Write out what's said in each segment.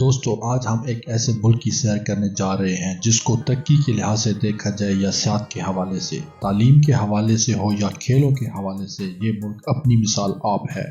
دوستو آج ہم ایک ایسے ملک کی سیر کرنے جا رہے ہیں جس کو ترقی کے لحاظ سے دیکھا جائے یا سیاحت کے حوالے سے، تعلیم کے حوالے سے ہو یا کھیلوں کے حوالے سے، یہ ملک اپنی مثال آپ ہے۔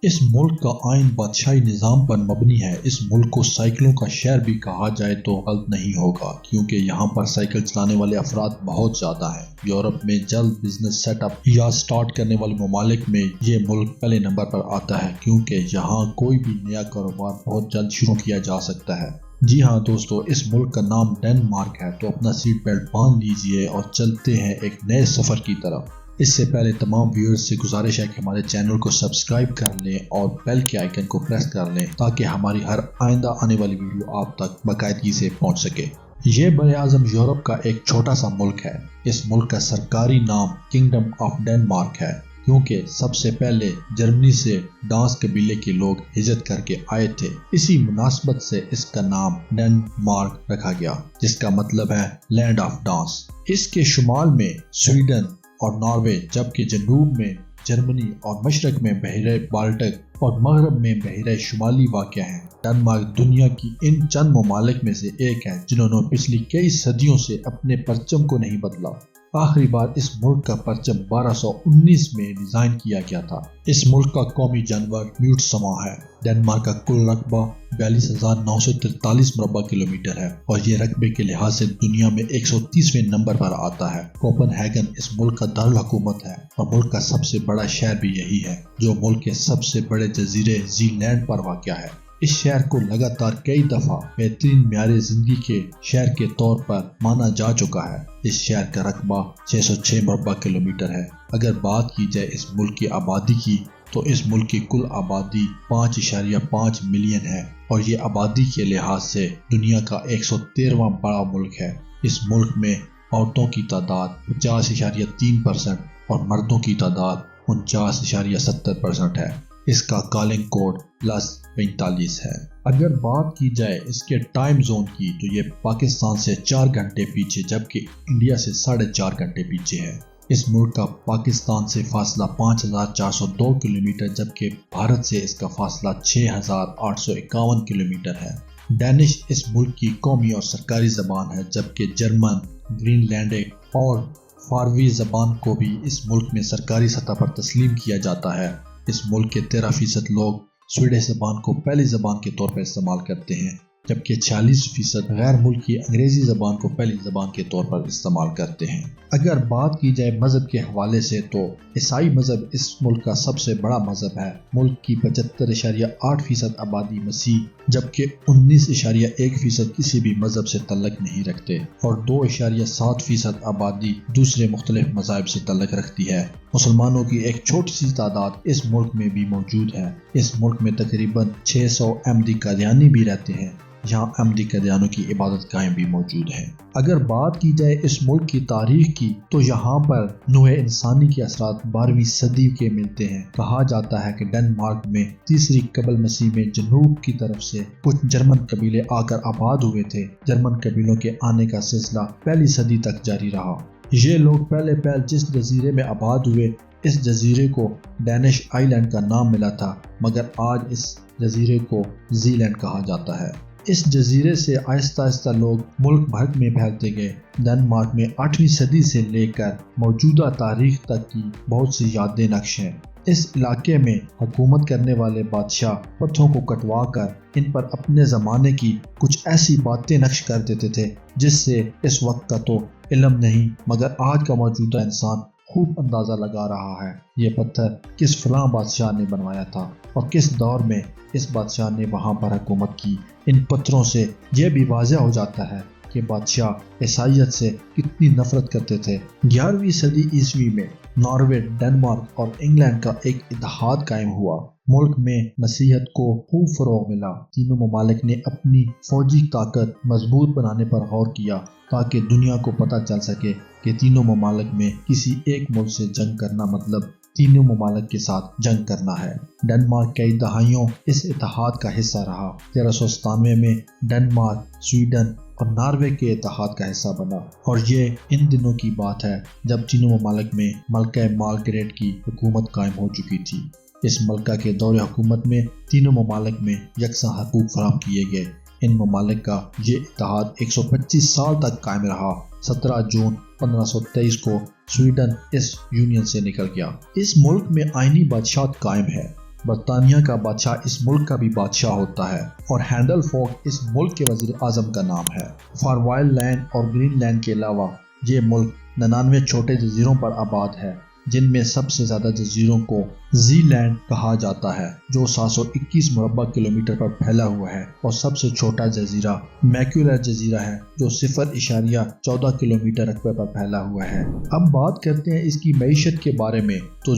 اس ملک کا آئین بادشاہی نظام پر مبنی ہے۔ اس ملک کو سائیکلوں کا شہر بھی کہا جائے تو غلط نہیں ہوگا، کیونکہ یہاں پر سائیکل چلانے والے افراد بہت زیادہ ہیں۔ یورپ میں جلد بزنس سیٹ اپ یا سٹارٹ کرنے والے ممالک میں یہ ملک پہلے نمبر پر آتا ہے، کیونکہ یہاں کوئی بھی نیا کاروبار بہت جلد شروع کیا جا سکتا ہے۔ جی ہاں دوستو، اس ملک کا نام ڈنمارک ہے، تو اپنا سیٹ بیلٹ باندھ لیجئے اور چلتے ہیں ایک نئے سفر کی طرف۔ اس سے پہلے تمام ویورز سے گزارش ہے کہ ہمارے چینل کو سبسکرائب کر لیں اور بیل کے آئیکن کو پریس کر لیں تاکہ ہماری ہر آئندہ آنے والی ویڈیو آپ تک باقاعدگی سے پہنچ سکے۔ یہ براعظم یورپ کا ایک چھوٹا سا ملک ہے۔ اس ملک کا سرکاری نام کنگڈم آف ڈنمارک ہے، کیونکہ سب سے پہلے جرمنی سے ڈانس قبیلے کے لوگ ہجرت کر کے آئے تھے۔ اسی مناسبت سے اس کا نام ڈنمارک رکھا گیا، جس کا مطلب ہے لینڈ آف ڈانس۔ اس کے شمال میں سویڈن اور ناروے، جبکہ جنوب میں جرمنی اور مشرق میں بحیرہ بالٹک اور مغرب میں بحیرہ شمالی واقع ہیں۔ ڈنمارک دنیا کی ان چند ممالک میں سے ایک ہے جنہوں نے پچھلی کئی صدیوں سے اپنے پرچم کو نہیں بدلا۔ آخری بار اس ملک کا پرچم 1219 میں ڈیزائن کیا گیا تھا۔ اس ملک کا قومی جانور میوٹ سما ہے۔ ڈنمارک کا کل رقبہ 42,943 مربع کلومیٹر ہے اور یہ رقبے کے لحاظ سے دنیا میں 130ویں نمبر پر آتا ہے۔ کوپن ہیگن اس ملک کا دارالحکومت ہے اور ملک کا سب سے بڑا شہر بھی یہی ہے، جو ملک کے سب سے بڑے جزیرے زی لینڈ پر واقع ہے۔ اس شہر کو لگاتار کئی دفعہ بہترین معیار زندگی کے شہر کے طور پر مانا جا چکا ہے۔ اس شہر کا رقبہ 606 مربع کلومیٹر ہے۔ اگر بات کی جائے اس ملک کی آبادی کی، تو اس ملک کی کل آبادی 5.5 ملین ہے اور یہ آبادی کے لحاظ سے دنیا کا 113واں بڑا ملک ہے۔ اس ملک میں عورتوں کی تعداد 50.3% اور مردوں کی تعداد 49.70% ہے۔ اس کا کالنگ کوڈ +45 ہے۔ اگر بات کی جائے اس کے ٹائم زون کی، تو یہ پاکستان سے 4 گھنٹے پیچھے جبکہ انڈیا سے 4.5 گھنٹے پیچھے ہے۔ اس ملک کا پاکستان سے فاصلہ 5,402 کلومیٹر جبکہ بھارت سے اس کا فاصلہ 6,851 کلومیٹر ہے۔ ڈینش اس ملک کی قومی اور سرکاری زبان ہے، جبکہ جرمن، گرین لینڈک اور فاروی زبان کو بھی اس ملک میں سرکاری سطح پر تسلیم کیا جاتا ہے۔ اس ملک کے 13% لوگ سویڈش زبان کو پہلی زبان کے طور پر استعمال کرتے ہیں، جبکہ 46% غیر ملکی انگریزی زبان کو پہلی زبان کے طور پر استعمال کرتے ہیں۔ اگر بات کی جائے مذہب کے حوالے سے، تو عیسائی مذہب اس ملک کا سب سے بڑا مذہب ہے۔ ملک کی 75.8% آبادی مسیح، جبکہ 19.1% کسی بھی مذہب سے تعلق نہیں رکھتے اور 2.7% آبادی دوسرے مختلف مذاہب سے تعلق رکھتی ہے۔ مسلمانوں کی ایک چھوٹی سی تعداد اس ملک میں بھی موجود ہے۔ اس ملک میں تقریباً 600 احمدی قادیانی بھی رہتے ہیں۔ یہاں احمدی قادیانوں کی عبادت گاہیں بھی موجود ہیں۔ اگر بات کی جائے اس ملک کی تاریخ کی، تو یہاں پر نوع انسانی کے اثرات 12ویں صدی کے ملتے ہیں۔ کہا جاتا ہے کہ ڈنمارک میں تیسری قبل مسیح میں جنوب کی طرف سے کچھ جرمن قبیلے آ کر آباد ہوئے تھے۔ جرمن قبیلوں کے آنے کا سلسلہ پہلی صدی تک جاری رہا۔ یہ لوگ پہلے جس جزیرے میں آباد ہوئے، اس جزیرے کو ڈینش آئی لینڈ کا نام ملا تھا، مگر آج اس جزیرے کو زی لینڈ کہا جاتا ہے۔ اس جزیرے سے آہستہ آہستہ لوگ ملک بھر میں پھیلتے گئے۔ ڈنمارک میں 8ویں صدی سے لے کر موجودہ تاریخ تک کی بہت سی یادیں نقش ہیں۔ اس علاقے میں حکومت کرنے والے بادشاہ پتھروں کو کٹوا کر ان پر اپنے زمانے کی کچھ ایسی باتیں نقش کر دیتے تھے جس سے اس وقت کا تو علم نہیں، مگر آج کا موجودہ انسان خوب اندازہ لگا رہا ہے یہ پتھر کس فلاں بادشاہ نے بنوایا تھا اور کس دور میں اس بادشاہ نے وہاں پر حکومت کی۔ ان پتھروں سے یہ بھی واضح ہو جاتا ہے کہ بادشاہ عیسائیت سے کتنی نفرت کرتے تھے۔ 11ویں صدی عیسوی میں ناروے، ڈنمارک اور انگلینڈ کا ایک اتحاد قائم ہوا۔ ملک میں مسیحیت کو خوب فروغ ملا۔ تینوں ممالک نے اپنی فوجی طاقت مضبوط بنانے پر غور کیا تاکہ دنیا کو پتہ چل سکے کہ تینوں ممالک میں کسی ایک ملک سے جنگ کرنا مطلب تینوں ممالک کے ساتھ جنگ کرنا ہے۔ ڈنمارک کئی دہائیوں اس اتحاد کا حصہ رہا۔ 1397 میں ڈنمارک، سویڈن اور ناروے کے اتحاد کا حصہ بنا، اور یہ ان دنوں کی بات ہے جب تینوں ممالک میں ملکہ مارگریٹ کی حکومت قائم ہو چکی تھی۔ اس ملکہ کے دور حکومت میں تینوں ممالک میں یکساں حقوق فراہم کیے گئے۔ ان ممالک کا یہ اتحاد 125 سال تک قائم رہا۔ 17 جون 1523 کو سویڈن اس یونین سے نکل گیا۔ اس ملک میں آئینی بادشاہت قائم ہے۔ برطانیہ کا بادشاہ اس ملک کا بھی بادشاہ ہوتا ہے اور ہینڈل فوک اس ملک کے وزیر اعظم کا نام ہے۔ فاروائل لینڈ اور گرین لینڈ کے علاوہ یہ ملک 99 چھوٹے جزیروں پر آباد ہے، جن میں سب سے زیادہ جزیروں کو زی لینڈ کہا جاتا ہے، جو 721 مربع کلومیٹر پر پھیلا ہوا ہے، اور سب سے چھوٹا جزیرہ میکولر جزیرہ ہے، جو 0.14 کلومیٹر رقبے پر پھیلا ہوا ہے۔ اب بات کرتے ہیں اس کی معیشت کے بارے میں، تو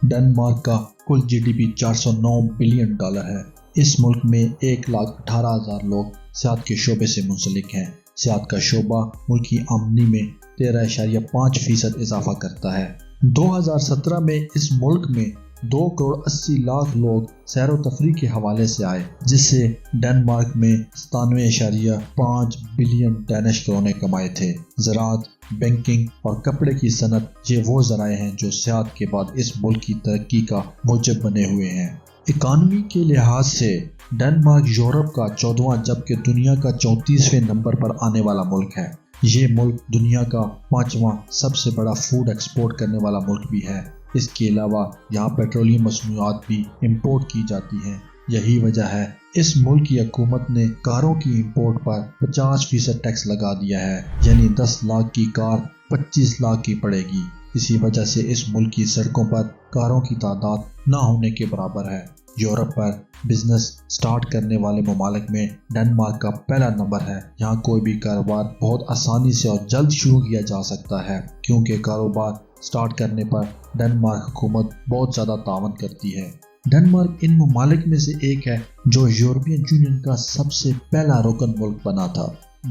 ڈنمارک کا کل GDP $409 بلین ہے۔ اس ملک میں 1,18,000 لوگ صحت کے شعبے سے منسلک ہیں۔ صحت کا شعبہ ملکی آمدنی میں 13.5% اضافہ کرتا ہے۔ 2017 میں اس ملک میں 2,80,00,000 لوگ سیر و تفریح کے حوالے سے آئے، جس سے ڈنمارک میں 97.5 بلین ڈینش کرونے کمائے تھے۔ زراعت، بینکنگ اور کپڑے کی صنعت یہ وہ ذرائع ہیں جو صحت کے بعد اس ملک کی ترقی کا موجب بنے ہوئے ہیں۔ اکانومی کے لحاظ سے ڈنمارک یورپ کا 14واں جبکہ دنیا کا 34ویں نمبر پر آنے والا ملک ہے۔ یہ ملک دنیا کا 5واں سب سے بڑا فوڈ ایکسپورٹ کرنے والا ملک بھی ہے۔ اس کے علاوہ یہاں پیٹرولیم مصنوعات بھی امپورٹ کی جاتی ہیں۔ یہی وجہ ہے اس ملک کی حکومت نے کاروں کی امپورٹ پر 50% ٹیکس لگا دیا ہے، یعنی 10 لاکھ کی کار 25 لاکھ کی پڑے گی۔ اسی وجہ سے اس ملک کی سڑکوں پر کاروں کی تعداد نہ ہونے کے برابر ہے۔ یورپ پر بزنس سٹارٹ کرنے والے ممالک میں ڈنمارک کا پہلا نمبر ہے۔ یہاں کوئی بھی کاروبار بہت آسانی سے اور جلد شروع کیا جا سکتا ہے، کیونکہ کاروبار سٹارٹ کرنے پر ڈنمارک حکومت بہت زیادہ تعاون کرتی ہے۔ ڈنمارک ان ممالک میں سے ایک ہے جو یورپین یونین کا سب سے پہلا رکن ملک بنا تھا۔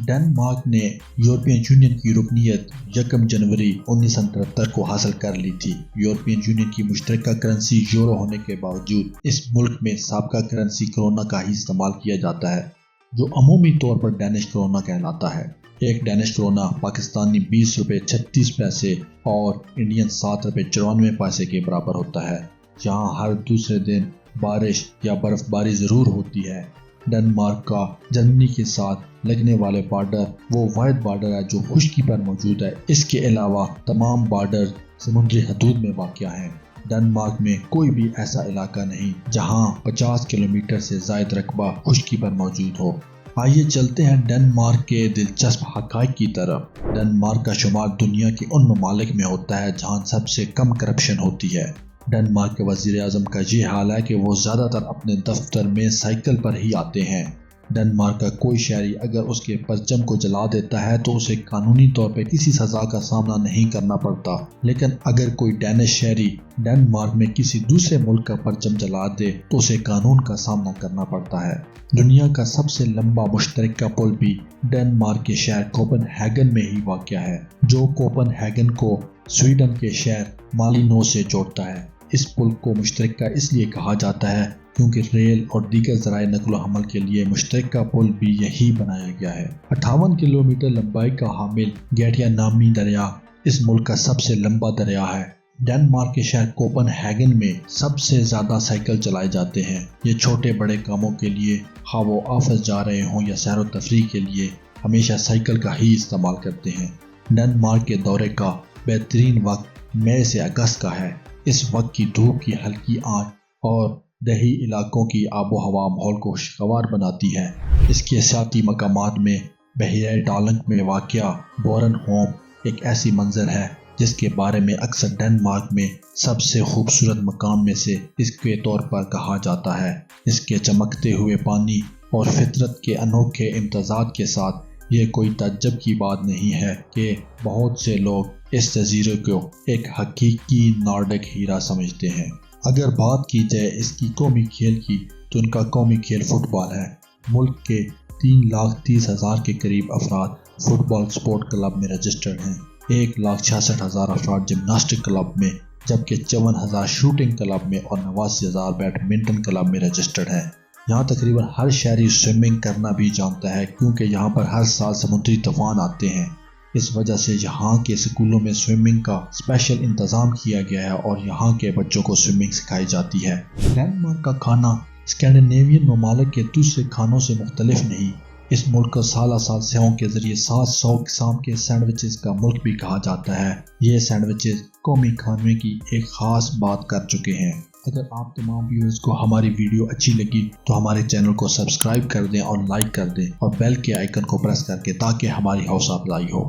ڈنمارک نے یورپین یونین کی رکنیت 1 جنوری 1973 کو حاصل کر لی تھی۔ یورپین یونین کی مشترکہ کرنسی یورو ہونے کے باوجود اس ملک میں سابقہ کرنسی کرونا کا ہی استعمال کیا جاتا ہے، جو عمومی طور پر ڈینش کرونا کہلاتا ہے۔ ایک ڈینش کرونا پاکستانی 20 روپے 36 پیسے اور انڈین 7 روپے 94 پیسے کے برابر ہوتا ہے۔ یہاں ہر دوسرے دن بارش یا برف باری ضرور ہوتی ہے۔ ڈنمارک کا جرمنی کے ساتھ لگنے والے بارڈر وہ واحد بارڈر ہے جو خشکی پر موجود ہے۔ اس کے علاوہ تمام بارڈر سمندری حدود میں واقع ہیں۔ ڈنمارک میں کوئی بھی ایسا علاقہ نہیں جہاں 50 کلومیٹر سے زائد رقبہ خشکی پر موجود ہو۔ آئیے چلتے ہیں ڈنمارک کے دلچسپ حقائق کی طرف۔ ڈنمارک کا شمار دنیا کے ان ممالک میں ہوتا ہے جہاں سب سے کم کرپشن ہوتی ہے۔ ڈنمارک کے وزیر اعظم کا یہ حال ہے کہ وہ زیادہ تر اپنے دفتر میں سائیکل پر ہی آتے ہیں۔ ڈنمارک کا کوئی شہری اگر اس کے پرچم کو جلا دیتا ہے تو اسے قانونی طور پہ کسی سزا کا سامنا نہیں کرنا پڑتا، لیکن اگر کوئی ڈینش شہری ڈنمارک میں کسی دوسرے ملک کا پرچم جلا دے تو اسے قانون کا سامنا کرنا پڑتا ہے۔ دنیا کا سب سے لمبا مشترکہ پل بھی ڈنمارک کے شہر کوپن ہیگن میں ہی واقع ہے، جو کوپن ہیگن کو سویڈن کے شہر مالینو سے جوڑتا ہے۔ اس پل کو مشترکہ اس لیے کہا جاتا ہے کیونکہ ریل اور دیگر ذرائع نقل و حمل کے لیے مشترکہ پل بھی یہی بنایا گیا ہے۔ 58 کلومیٹر لمبائی کا حامل گیٹیا نامی دریا اس ملک کا سب سے لمبا دریا ہے۔ ڈنمارک کے شہر کوپن ہیگن میں سب سے زیادہ سائیکل چلائے جاتے ہیں۔ یہ چھوٹے بڑے کاموں کے لیے، خواہ وہ آفس جا رہے ہوں یا سیر و تفریح کے لیے، ہمیشہ سائیکل کا ہی استعمال کرتے ہیں۔ ڈنمارک کے دورے کا بہترین وقت مئی سے اگست کا ہے۔ اس وقت کی دھوپ کی ہلکی آنچ اور دیہی علاقوں کی آب و ہوا ماحول کو خوشگوار بناتی ہے۔ اس کے سیاحتی مقامات میں بحیرہ ڈالنگ میں واقع بورن ہوم ایک ایسی منظر ہے جس کے بارے میں اکثر ڈنمارک میں سب سے خوبصورت مقام میں سے اس کے طور پر کہا جاتا ہے۔ اس کے چمکتے ہوئے پانی اور فطرت کے انوکھے امتزاج کے ساتھ یہ کوئی تعجب کی بات نہیں ہے کہ بہت سے لوگ اس جزیرے کو ایک حقیقی نارڈک ہیرا سمجھتے ہیں۔ اگر بات کی جائے اس کی قومی کھیل کی تو ان کا قومی کھیل فٹ بال ہے۔ ملک کے 3,30,000 کے قریب افراد فٹ بال سپورٹ کلب میں رجسٹرڈ ہیں۔ 1,66,000 افراد جمناسٹک کلب میں، جبکہ 54,000 شوٹنگ کلب میں اور 89,000 بیڈمنٹن کلب میں رجسٹرڈ ہیں۔ یہاں تقریباً ہر شہری سوئمنگ کرنا بھی جانتا ہے کیونکہ یہاں پر ہر سال سمندری طوفان آتے ہیں۔ اس وجہ سے یہاں کے اسکولوں میں سوئمنگ کا اسپیشل انتظام کیا گیا ہے اور یہاں کے بچوں کو سوئمنگ سکھائی جاتی ہے۔ ڈنمارک کا کھانا اسکینڈینیوین ممالک کے دوسرے کھانوں سے مختلف نہیں، اس ملک کو سالہ سال سیاحوں کے ذریعے 700 قسم کے سینڈوچز کا ملک بھی کہا جاتا ہے۔ یہ سینڈوچز قومی کھانے کی ایک خاص بات کر چکے ہیں۔ اگر آپ تمام ویورز کو ہماری ویڈیو اچھی لگی تو ہمارے چینل کو سبسکرائب کر دیں اور لائک کر دیں اور بیل کے آئیکن کو پریس کر کے تاکہ ہماری حوصلہ افزائی ہو۔